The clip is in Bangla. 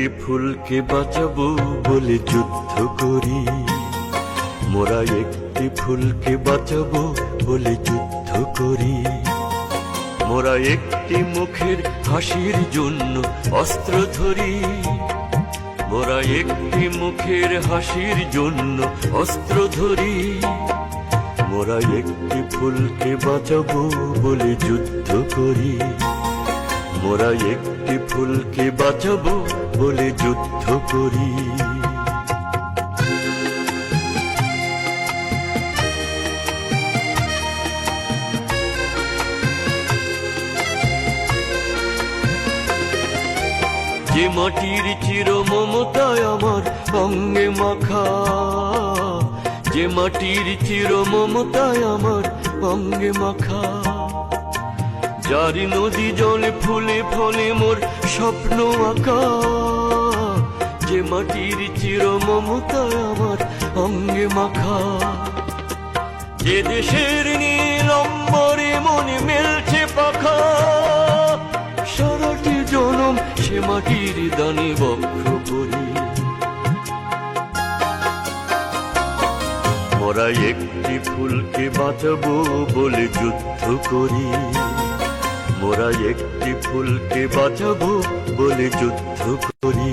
একটি ফুলকে বাঁচাবো বলে যুদ্ধ করি, মোরা একটি ফুলকে বাঁচাবো বলে যুদ্ধ করি। মোরা একটি মুখের হাসির জন্য অস্ত্র ধরি, মোরা একটি মুখের হাসির জন্য অস্ত্র ধরি। মোরা একটি ফুলকে বাঁচাবো বলে যুদ্ধ করি, মোরা একটি ফুলকে বাঁচাবো বলে যুদ্ধ করি। যে মাটির চির মমতায় আমার অঙ্গে মাখা, যে মাটির চির মমতায় আমার অঙ্গে মাখা, যার নদী জলে ফুলে ফলে মোর স্বপ্ন আঁকা। যে মাটির চির মমতায় আমার অঙ্গে মাখা, যে দেশের নীল অম্বরে মনে মেলছে পাখা। সারাটি জনম সে মাটির দানে বক্ষ পরি, মোরা একটি ফুলকে বাঁচাবো বলে যুদ্ধ করি, মোরা একটি ফুলকে বাঁচাবো বলে যুদ্ধ করি।